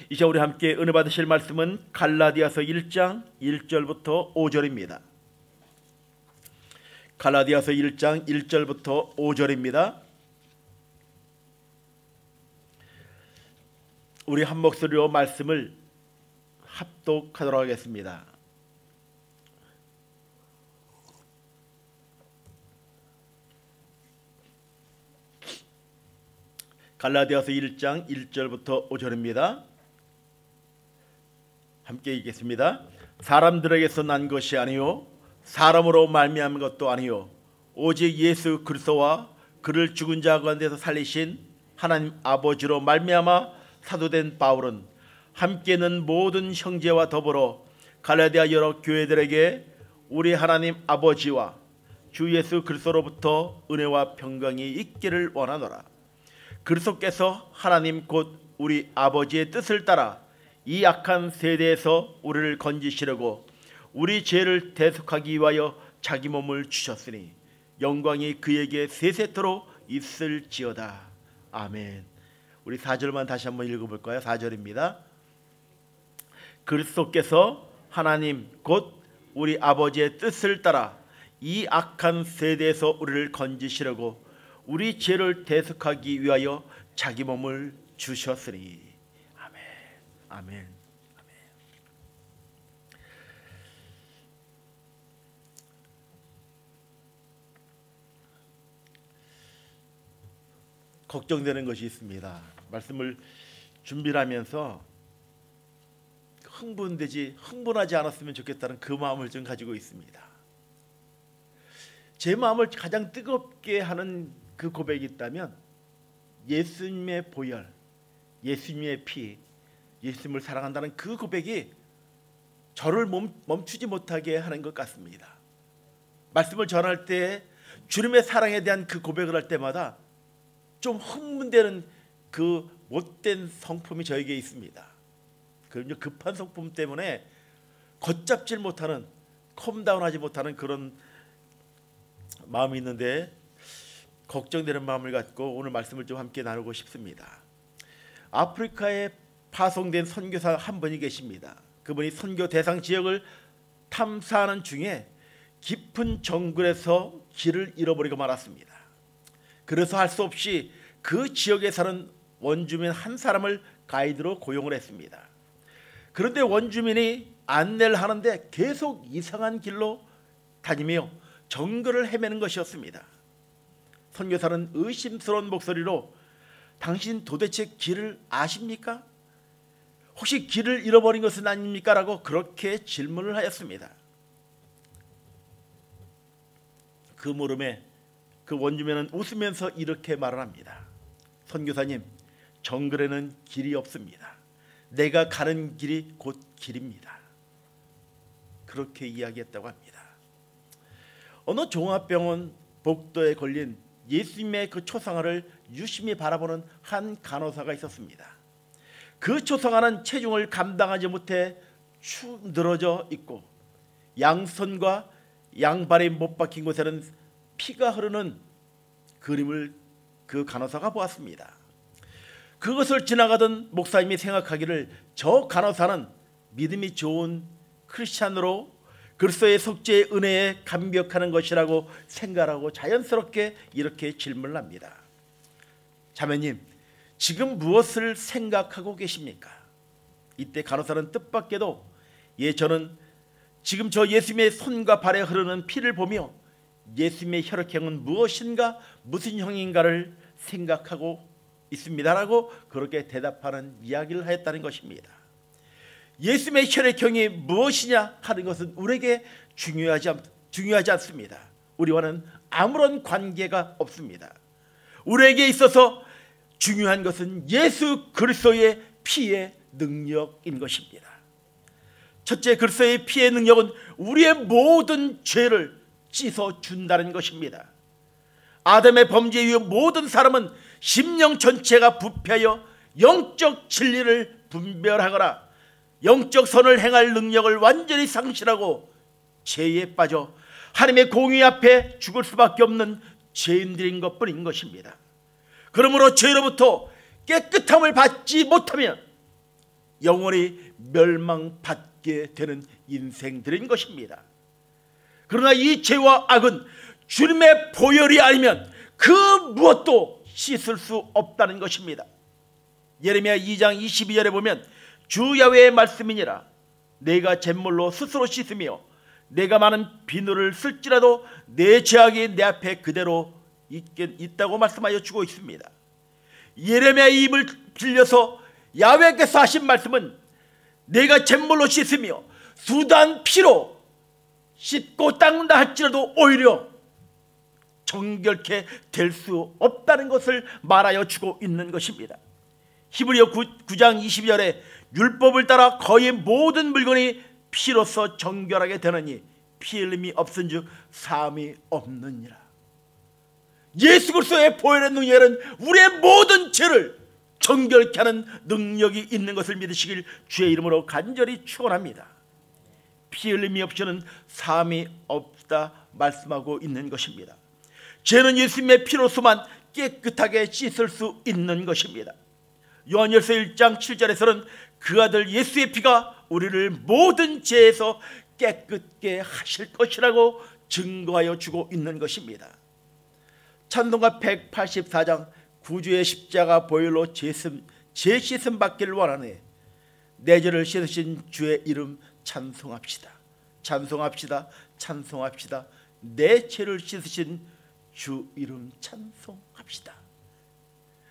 이제 우리 함께 은혜 받으실 말씀은 갈라디아서 1장 1절부터 5절입니다. 갈라디아서 1장 1절부터 5절입니다. 우리 한 목소리로 말씀을 합독하도록 하겠습니다. 갈라디아서 1장 1절부터 5절입니다. 함께 읽겠습니다. 사람들에게서 난 것이 아니요 사람으로 말미암은 것도 아니요 오직 예수 그리스도와 그를 죽은 자 가운데서 살리신 하나님 아버지로 말미암아 사도된 바울은 함께는 모든 형제와 더불어 갈라디아 여러 교회들에게 우리 하나님 아버지와 주 예수 그리스도로부터 은혜와 평강이 있기를 원하노라. 그리스도께서 하나님 곧 우리 아버지의 뜻을 따라 이 악한 세대에서 우리를 건지시려고 우리 죄를 대속하기 위하여 자기 몸을 주셨으니 영광이 그에게 세세토록 있을지어다. 아멘. 우리 4절만 다시 한번 읽어볼까요? 4절입니다. 그리스도께서 하나님 곧 우리 아버지의 뜻을 따라 이 악한 세대에서 우리를 건지시려고 우리 죄를 대속하기 위하여 자기 몸을 주셨으니. 아멘. 아멘. 아멘. 걱정되는 것이 있습니다. 말씀을 준비를 하면서 흥분하지 않았으면 좋겠다는 그 마음을 좀 가지고 있습니다. 제 마음을 가장 뜨겁게 하는 그 고백이 있다면 예수님의 보혈, 예수님의 피, 예수님을 사랑한다는 그 고백이 저를 멈추지 못하게 하는 것 같습니다. 말씀을 전할 때 주님의 사랑에 대한 그 고백을 할 때마다 좀 흥분되는 그 못된 성품이 저에게 있습니다. 그럼요, 급한 성품 때문에 걷잡질 못하는, 컴다운하지 못하는 그런 마음이 있는데 걱정되는 마음을 갖고 오늘 말씀을 좀 함께 나누고 싶습니다. 아프리카에 파송된 선교사 한 분이 계십니다. 그분이 선교 대상 지역을 탐사하는 중에 깊은 정글에서 길을 잃어버리고 말았습니다. 그래서 할 수 없이 그 지역에 사는 원주민 한 사람을 가이드로 고용을 했습니다. 그런데 원주민이 안내를 하는데 계속 이상한 길로 다니며 정글을 헤매는 것이었습니다. 선교사는 의심스러운 목소리로 당신 도대체 길을 아십니까? 혹시 길을 잃어버린 것은 아닙니까? 라고 그렇게 질문을 하였습니다. 그 물음에 그 원주민은 웃으면서 이렇게 말을 합니다. 선교사님, 정글에는 길이 없습니다. 내가 가는 길이 곧 길입니다. 그렇게 이야기했다고 합니다. 어느 종합병원 복도에 걸린 예수님의 그 초상화를 유심히 바라보는 한 간호사가 있었습니다. 그 초상화는 체중을 감당하지 못해 축 늘어져 있고 양손과 양발이 못 박힌 곳에는 피가 흐르는 그림을 그 간호사가 보았습니다. 그것을 지나가던 목사님이 생각하기를 저 간호사는 믿음이 좋은 크리스찬으로 그리스도의 속죄의 은혜에 감격하는 것이라고 생각하고 자연스럽게 이렇게 질문을 합니다. 자매님, 지금 무엇을 생각하고 계십니까? 이때 간호사는 뜻밖에도 저는 지금 저 예수님의 손과 발에 흐르는 피를 보며 예수님의 혈액형은 무엇인가, 무슨 형인가를 생각하고 있습니다라고 그렇게 대답하는 이야기를 하였다는 것입니다. 예수님의 혈액형이 무엇이냐 하는 것은 우리에게 중요하지 않습니다. 우리와는 아무런 관계가 없습니다. 우리에게 있어서 중요한 것은 예수 그리스도의 피의 능력인 것입니다. 첫째, 그리스도의 피의 능력은 우리의 모든 죄를 씻어준다는 것입니다. 아담의 범죄 이후 모든 사람은 심령 전체가 부패하여 영적 진리를 분별하거나 영적 선을 행할 능력을 완전히 상실하고 죄에 빠져 하나님의 공의 앞에 죽을 수밖에 없는 죄인들인 것뿐인 것입니다. 그러므로 죄로부터 깨끗함을 받지 못하면 영원히 멸망받게 되는 인생들인 것입니다. 그러나 이 죄와 악은 주님의 보혈이 아니면 그 무엇도 씻을 수 없다는 것입니다. 예레미야 2장 22절에 보면 주 야훼의 말씀이니라. 내가 잿물로 스스로 씻으며 내가 많은 비누를 쓸지라도 내 죄악이 내 앞에 그대로 있다고 말씀하여 주고 있습니다. 예레미야의 입을 빌려서 야훼께서 하신 말씀은 내가 잿물로 씻으며 수단 피로 씻고 닦는다 할지라도 오히려 정결케 될 수 없다는 것을 말하여 주고 있는 것입니다. 히브리서 9장 22절에 율법을 따라 거의 모든 물건이 피로써 정결하게 되느니 피 흘림이 없은즉 사함이 없느니라. 예수 그리스도의 보혈의 능력은 우리의 모든 죄를 정결케 하는 능력이 있는 것을 믿으시길 주의 이름으로 간절히 축원합니다. 피 흘림이 없이는 사함이 없다 말씀하고 있는 것입니다. 죄는 예수님의 피로서만 깨끗하게 씻을 수 있는 것입니다. 요한일서 1장 7절에서는 그 아들 예수의 피가 우리를 모든 죄에서 깨끗게 하실 것이라고 증거하여 주고 있는 것입니다. 찬송가 184장 구주의 십자가 보혈로 죄 씻음 받기를 원하네. 내 죄를 씻으신 주의 이름 찬송합시다. 찬송합시다. 찬송합시다. 내 죄를 씻으신 주 이름 찬송합시다.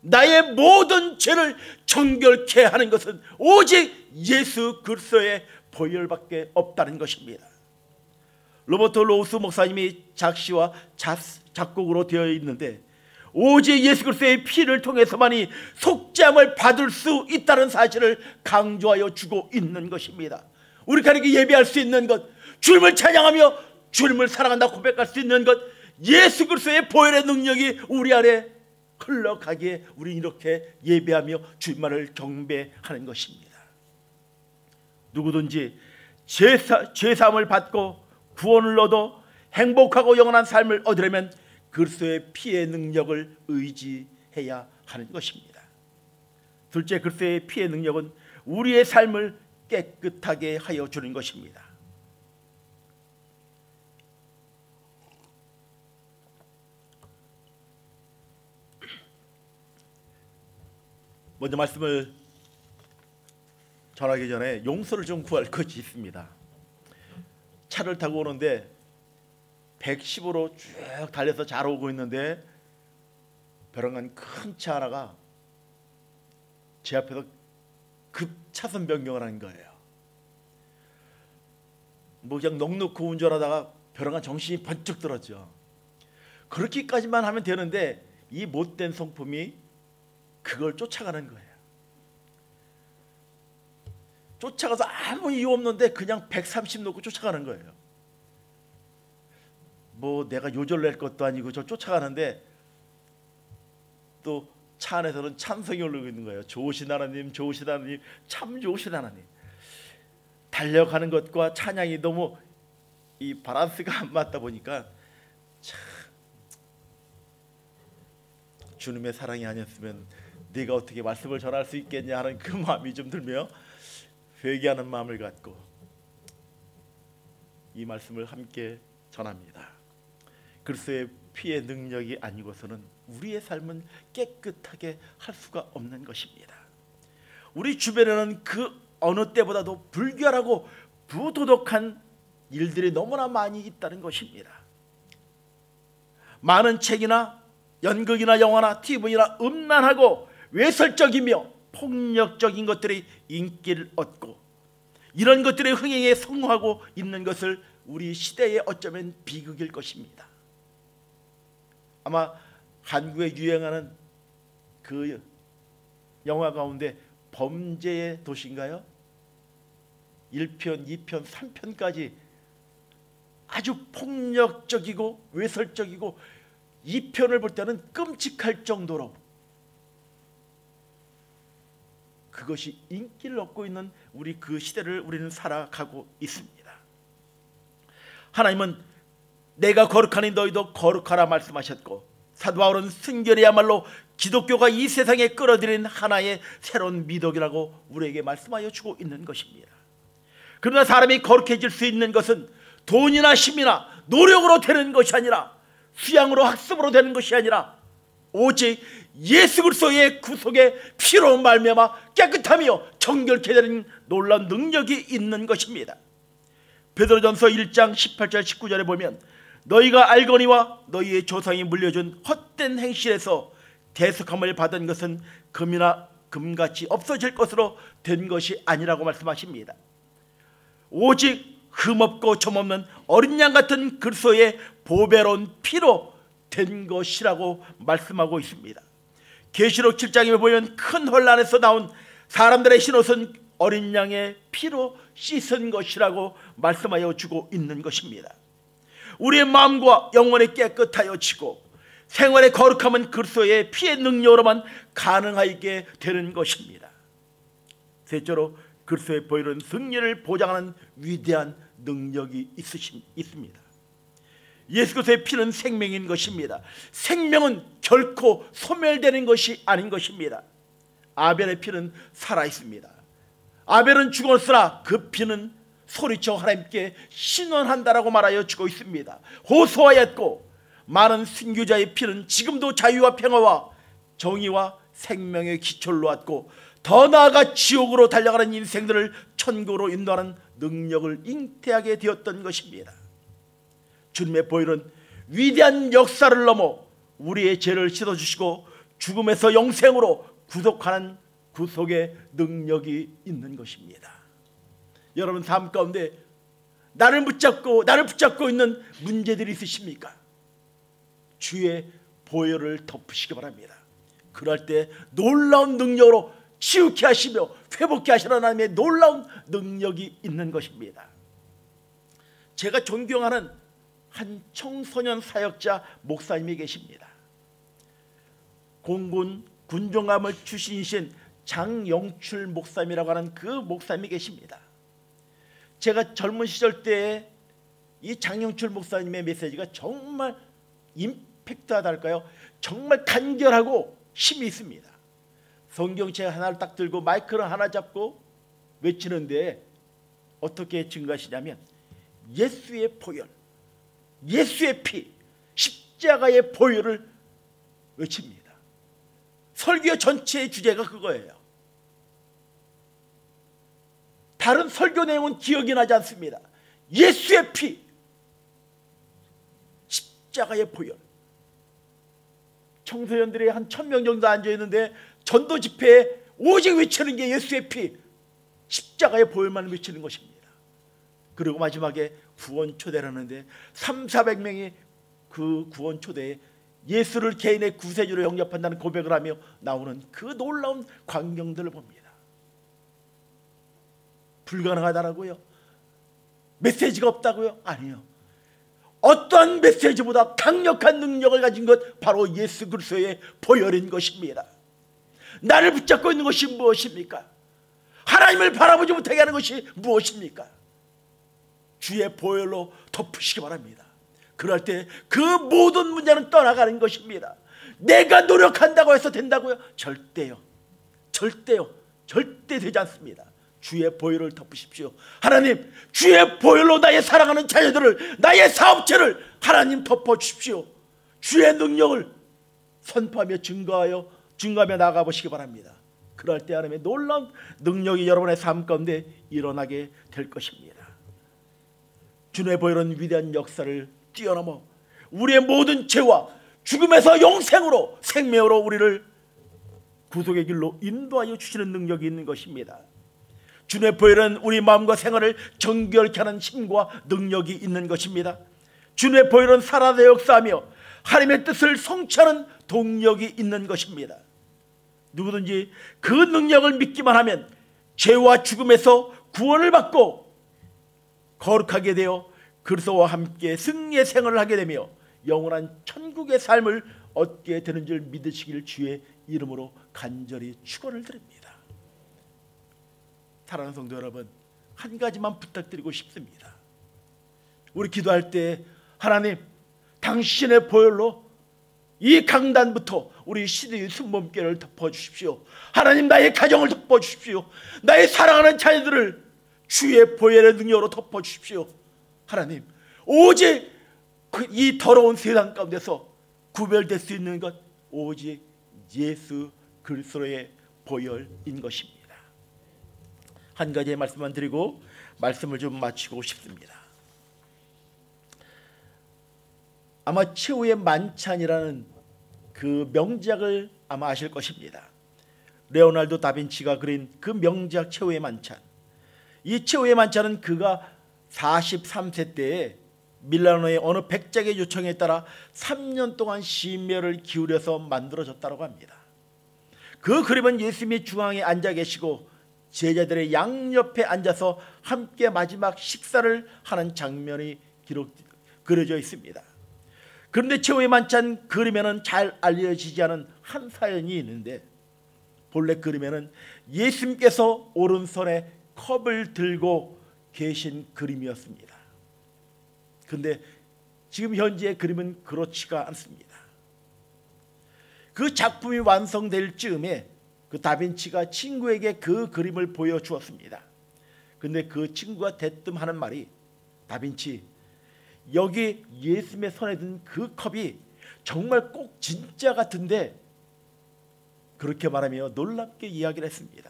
나의 모든 죄를 정결케 하는 것은 오직 예수 그리스도의 보혈밖에 없다는 것입니다. 로버트 로우스 목사님이 작시와 작곡으로 되어 있는데 오직 예수 그리스도의 피를 통해서만이 속죄함을 받을 수 있다는 사실을 강조하여 주고 있는 것입니다. 우리가 이렇게 예배할 수 있는 것, 주님을 찬양하며 주님을 사랑한다 고백할 수 있는 것, 예수 그리스도의 보혈의 능력이 우리 안에 흘러가기에 우리는 이렇게 예배하며 주님만을 경배하는 것입니다. 누구든지 죄사함을 받고 구원을 얻어 행복하고 영원한 삶을 얻으려면 그리스도의 피의 능력을 의지해야 하는 것입니다. 둘째, 그리스도의 피의 능력은 우리의 삶을 깨끗하게 하여 주는 것입니다. 먼저 말씀을 전하기 전에 용서를 좀 구할 것이 있습니다. 차를 타고 오는데 110으로 쭉 달려서 잘 오고 있는데 벼랑간 큰 차 하나가 제 앞에서 급 차선 변경을 하는 거예요. 뭐 그냥 넋놓고 운전하다가 벼랑간 정신이 번쩍 들었죠. 그렇게까지만 하면 되는데 이 못된 성품이 그걸 쫓아가는 거예요. 쫓아가서 아무 이유 없는데 그냥 130 놓고 쫓아가는 거예요. 뭐 내가 요절 낼 것도 아니고 저 쫓아가는데 또 차 안에서는 찬성이 올리고 있는 거예요. 좋으신 하나님, 좋으신 하나님, 참 좋으신 하나님. 달려가는 것과 찬양이 너무 이 밸런스가 안 맞다 보니까 참 주님의 사랑이 아니었으면 네가 어떻게 말씀을 전할 수 있겠냐 하는 그 마음이 좀 들며 회개하는 마음을 갖고 이 말씀을 함께 전합니다. 그리스도의 피의 능력이 아니고서는 우리의 삶은 깨끗하게 할 수가 없는 것입니다. 우리 주변에는 그 어느 때보다도 불결하고 부도덕한 일들이 너무나 많이 있다는 것입니다. 많은 책이나 연극이나 영화나 TV나 음란하고 외설적이며 폭력적인 것들이 인기를 얻고 이런 것들의 흥행에 성공하고 있는 것을 우리 시대에 어쩌면 비극일 것입니다. 아마 한국에 유행하는 그 영화 가운데 범죄의 도시인가요? 1편, 2편, 3편까지 아주 폭력적이고 외설적이고 2편을 볼 때는 끔찍할 정도로 그것이 인기를 얻고 있는 우리 그 시대를 우리는 살아가고 있습니다. 하나님은 내가 거룩하니 너희도 거룩하라 말씀하셨고 사도 바울은 순결이야말로 기독교가 이 세상에 끌어들인 하나의 새로운 미덕이라고 우리에게 말씀하여 주고 있는 것입니다. 그러나 사람이 거룩해질 수 있는 것은 돈이나 힘이나 노력으로 되는 것이 아니라, 수양으로 학습으로 되는 것이 아니라, 오직 예수 그리스도의 구속의 피로 말미암아 깨끗하며 정결케 되는 놀라운 능력이 있는 것입니다. 베드로전서 1장 18절 19절에 보면, 너희가 알거니와 너희의 조상이 물려준 헛된 행실에서 대속함을 받은 것은 금이나 금같이 없어질 것으로 된 것이 아니라고 말씀하십니다. 오직 흠없고 점없는 어린 양 같은 그리스도의 보배로운 피로 된 것이라고 말씀하고 있습니다. 계시록 7장에 보면 큰 혼란에서 나온 사람들의 흰옷은 어린 양의 피로 씻은 것이라고 말씀하여 주고 있는 것입니다. 우리의 마음과 영혼이 깨끗하여지고 생활의 거룩함은 그리스도의 피의 능력으로만 가능하게 되는 것입니다. 셋째로, 그리스도의 보혈은 승리를 보장하는 위대한 능력이 있습니다. 예수 그리스도의 피는 생명인 것입니다. 생명은 결코 소멸되는 것이 아닌 것입니다. 아벨의 피는 살아있습니다. 아벨은 죽었으나 그 피는 소리쳐 하나님께 신원한다라고 말하여 주고 있습니다. 호소하였고, 많은 순교자의 피는 지금도 자유와 평화와 정의와 생명의 기초를 놓았고, 더 나아가 지옥으로 달려가는 인생들을 천국으로 인도하는 능력을 잉태하게 되었던 것입니다. 주님의 보혈은 위대한 역사를 넘어 우리의 죄를 씻어주시고 죽음에서 영생으로 구속하는 구속의 능력이 있는 것입니다. 여러분 삶 가운데 나를 붙잡고 있는 문제들이 있으십니까? 주의 보혈을 덮으시기 바랍니다. 그럴 때 놀라운 능력으로 치유케 하시며 회복케 하시는 하나님의 놀라운 능력이 있는 것입니다. 제가 존경하는 한 청소년 사역자 목사님이 계십니다. 공군 군종감을 출신이신 장영출 목사님이라고 하는 그 목사님이 계십니다. 제가 젊은 시절 때에 이 장영출 목사님의 메시지가 정말 임팩트하달까요? 정말 간결하고 힘이 있습니다. 성경책 하나를 딱 들고 마이크를 하나 잡고 외치는데 어떻게 증거하시냐면, 예수의 보혈, 예수의 피, 십자가의 보혈을 외칩니다. 설교 전체의 주제가 그거예요. 다른 설교 내용은 기억이 나지 않습니다. 예수의 피, 십자가의 보혈. 청소년들이 한 1000명 정도 앉아있는데 전도 집회에 오직 외치는 게 예수의 피, 십자가의 보혈만 외치는 것입니다. 그리고 마지막에 구원 초대를 하는데 300~400명이 그 구원 초대에 예수를 개인의 구세주로 영접한다는 고백을 하며 나오는 그 놀라운 광경들을 봅니다. 불가능하다라고요? 메시지가 없다고요? 아니요. 어떠한 메시지보다 강력한 능력을 가진 것, 바로 예수 그리스도의 보혈인 것입니다. 나를 붙잡고 있는 것이 무엇입니까? 하나님을 바라보지 못하게 하는 것이 무엇입니까? 주의 보혈로 덮으시기 바랍니다. 그럴 때 그 모든 문제는 떠나가는 것입니다. 내가 노력한다고 해서 된다고요? 절대요. 절대 되지 않습니다. 주의 보혈을 덮으십시오. 하나님, 주의 보혈로 나의 사랑하는 자녀들을, 나의 사업체를 하나님 덮어주십시오. 주의 능력을 선포하며 증거하며 나가보시기 바랍니다. 그럴 때 하나님의 놀라운 능력이 여러분의 삶 가운데 일어나게 될 것입니다. 주의 보혈은 위대한 역사를 뛰어넘어 우리의 모든 죄와 죽음에서 영생으로, 생명으로 우리를 구속의 길로 인도하여 주시는 능력이 있는 것입니다. 주의 보혈은 우리 마음과 생활을 정결케 하는 힘과 능력이 있는 것입니다. 주의 보혈은 살아내 역사하며 하나님의 뜻을 성취하는 동력이 있는 것입니다. 누구든지 그 능력을 믿기만 하면 죄와 죽음에서 구원을 받고 거룩하게 되어 그리스도와 함께 승리의 생활을 하게 되며 영원한 천국의 삶을 얻게 되는 줄 믿으시길 주의 이름으로 간절히 축원을 드립니다. 사랑하는 성도 여러분, 한 가지만 부탁드리고 싶습니다. 우리 기도할 때, 하나님, 당신의 보혈로 이 강단부터 우리 시대의 순범교를 덮어주십시오. 하나님, 나의 가정을 덮어주십시오. 나의 사랑하는 자녀들을 주의 보혈의 능력으로 덮어주십시오. 하나님, 오직 이 더러운 세상 가운데서 구별될 수 있는 것 오직 예수 그리스도의 보혈인 것입니다. 한 가지의 말씀만 드리고 말씀을 좀 마치고 싶습니다. 아마 최후의 만찬이라는 그 명작을 아마 아실 것입니다. 레오나르도 다빈치가 그린 그 명작 최후의 만찬. 이 최후의 만찬은 그가 43세 때에 밀라노의 어느 백작의 요청에 따라 3년 동안 심혈을 기울여서 만들어졌다고 합니다. 그 그림은 예수님이 중앙에 앉아 계시고 제자들의 양옆에 앉아서 함께 마지막 식사를 하는 장면이 그려져 있습니다. 그런데 최후의 만찬 그림에는 잘 알려지지 않은 한 사연이 있는데, 본래 그림에는 예수님께서 오른손에 컵을 들고 계신 그림이었습니다. 그런데 지금 현재의 그림은 그렇지가 않습니다. 그 작품이 완성될 즈음에 그 다빈치가 친구에게 그 그림을 보여주었습니다. 그런데 그 친구가 대뜸 하는 말이, 다빈치, 여기 예수님의 손에 든 그 컵이 정말 꼭 진짜 같은데, 그렇게 말하며 놀랍게 이야기를 했습니다.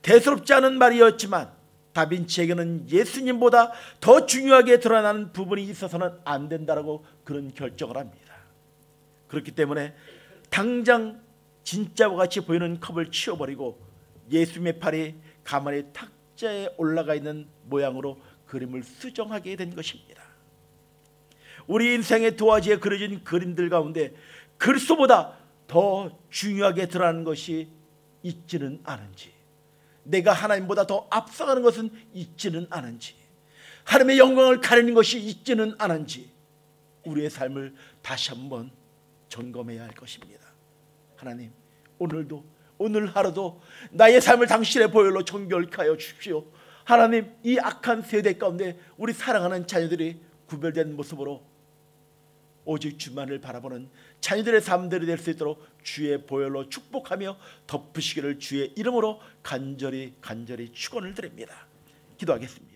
대수롭지 않은 말이었지만 다빈치에게는 예수님보다 더 중요하게 드러나는 부분이 있어서는 안 된다라고 그런 결정을 합니다. 그렇기 때문에 당장 진짜와 같이 보이는 컵을 치워버리고 예수님의 팔이 가만히 탁자에 올라가 있는 모양으로 그림을 수정하게 된 것입니다. 우리 인생의 도화지에 그려진 그림들 가운데 그리스도보다 더 중요하게 드러나는 것이 있지는 않은지, 내가 하나님보다 더 앞서가는 것은 있지는 않은지, 하나님의 영광을 가리는 것이 있지는 않은지 우리의 삶을 다시 한번 점검해야 할 것입니다. 하나님, 오늘 하루도 나의 삶을 당신의 보혈로 정결케 하여 주십시오. 하나님, 이 악한 세대 가운데 우리 사랑하는 자녀들이 구별된 모습으로 오직 주만을 바라보는 자녀들의 삶들이 될 수 있도록 주의 보혈로 축복하며 덮으시기를 주의 이름으로 간절히 축원을 드립니다. 기도하겠습니다.